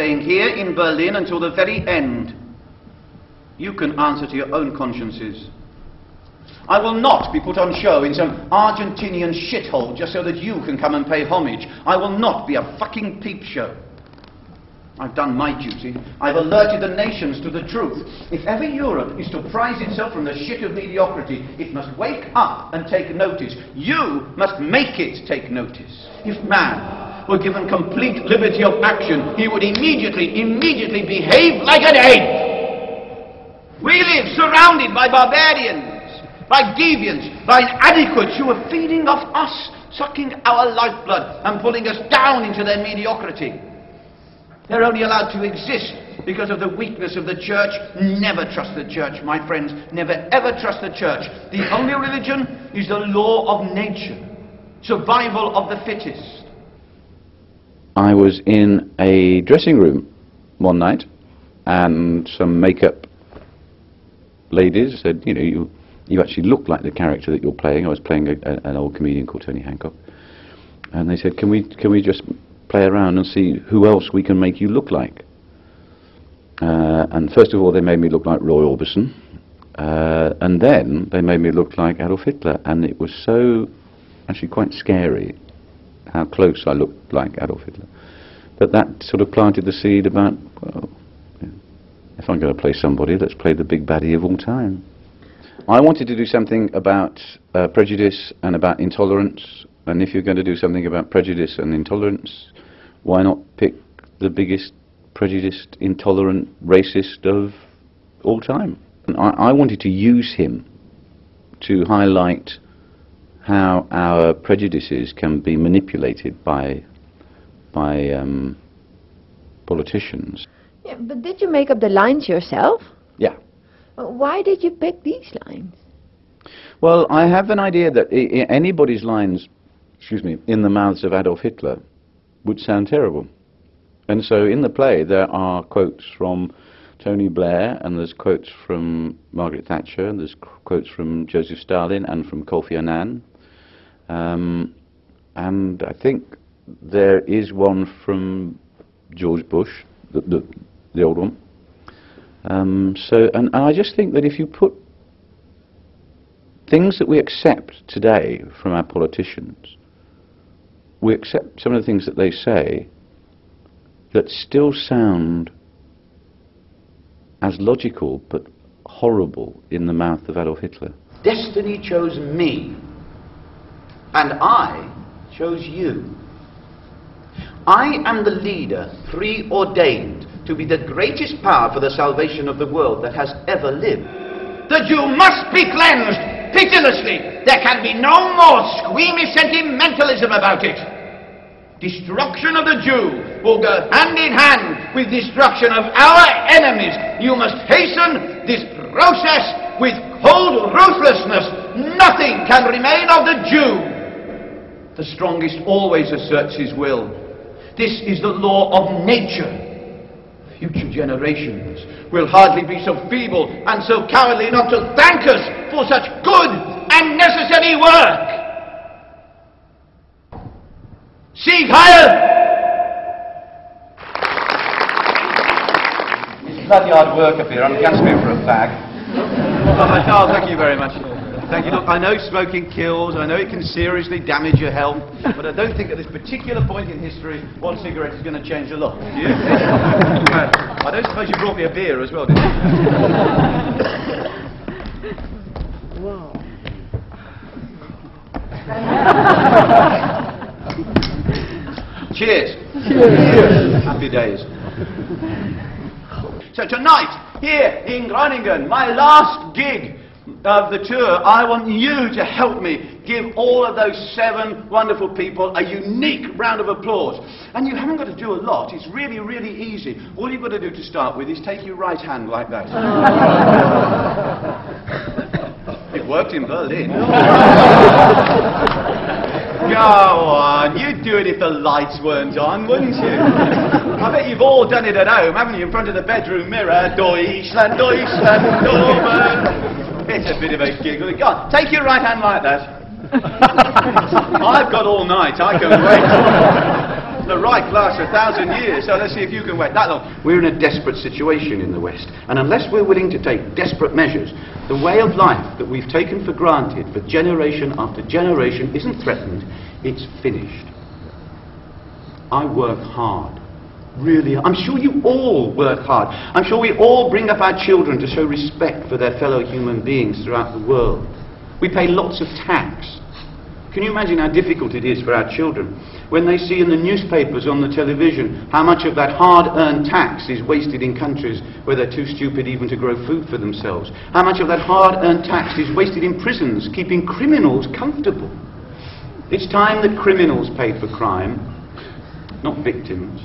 staying here in Berlin until the very end. You can answer to your own consciences. I will not be put on show in some Argentinian shithole just so that you can come and pay homage. I will not be a fucking peep show. I've done my duty. I've alerted the nations to the truth. If ever Europe is to prize itself from the shit of mediocrity, it must wake up and take notice. You must make it take notice. If man were given complete liberty of action, he would immediately behave like an ape. We live surrounded by barbarians, by deviants, by inadequates who are feeding off us, sucking our lifeblood and pulling us down into their mediocrity. They're only allowed to exist because of the weakness of the church. Never trust the church, my friends. Never ever trust the church. The only religion is the law of nature. Survival of the fittest. I was in a dressing room one night and some makeup ladies said, you know, you actually look like the character that you're playing. I was playing an old comedian called Tony Hancock. And they said, can we just play around and see who else we can make you look like? And first of all, they made me look like Roy Orbison. And then they made me look like Adolf Hitler. And it was so, actually quite scary how close I looked like Adolf Hitler. But that sort of planted the seed about, well, if I'm going to play somebody, let's play the big baddie of all time. I wanted to do something about prejudice and about intolerance. And if you're going to do something about prejudice and intolerance, why not pick the biggest prejudiced, intolerant, racist of all time? And I wanted to use him to highlight how our prejudices can be manipulated by politicians. Yeah, but did you make up the lines yourself? Yeah. Why did you pick these lines? Well, I have an idea that anybody's lines, in the mouths of Adolf Hitler would sound terrible. And so in the play there are quotes from Tony Blair, and there's quotes from Margaret Thatcher, and there's quotes from Joseph Stalin and from Kofi Annan. And I think there is one from George Bush, the old one. And I just think that if you put things that we accept today from our politicians, we accept some of the things that they say that still sound as logical but horrible in the mouth of Adolf Hitler. Destiny chose me, and I chose you. I am the leader preordained to be the greatest power for the salvation of the world that has ever lived. The Jew must be cleansed pitilessly. There can be no more squeamish sentimentalism about it. Destruction of the Jew will go hand in hand with destruction of our enemies. You must hasten this process with cold ruthlessness. Nothing can remain of the Jew. The strongest always asserts his will. This is the law of nature. Future generations will hardly be so feeble and so cowardly not to thank us for such good and necessary work. Sieg Heil! It's bloody hard work up here. I'm gasping for a fag. Oh, thank you very much. Thank you. Look, I know smoking kills, I know it can seriously damage your health, but I don't think at this particular point in history one cigarette is going to change a lot. Do you? I don't suppose you brought me a beer as well, did you? Wow. Cheers. Cheers. Happy days. So tonight, here in Groningen, my last gig of the tour, I want you to help me give all of those 7 wonderful people a unique round of applause. And you haven't got to do a lot. It's really, really easy. All you've got to do to start with is take your right hand like that. It worked in Berlin. Go on, you'd do it if the lights weren't on, wouldn't you? I bet you've all done it at home, haven't you, in front of the bedroom mirror? Deutschland, Deutschland, Norman. It's a bit of a giggle. Go on, take your right hand like that. I've got all night, I can wait. The Reich lasts 1,000 years, so let's see if you can wait that long. We're in a desperate situation in the West, and unless we're willing to take desperate measures, the way of life that we've taken for granted for generation after generation isn't threatened, it's finished. I work hard. Really, I'm sure you all work hard. I'm sure we all bring up our children to show respect for their fellow human beings throughout the world. We pay lots of tax. Can you imagine how difficult it is for our children when they see in the newspapers, on the television, how much of that hard-earned tax is wasted in countries where they're too stupid even to grow food for themselves? How much of that hard-earned tax is wasted in prisons, keeping criminals comfortable? It's time that criminals paid for crime, not victims.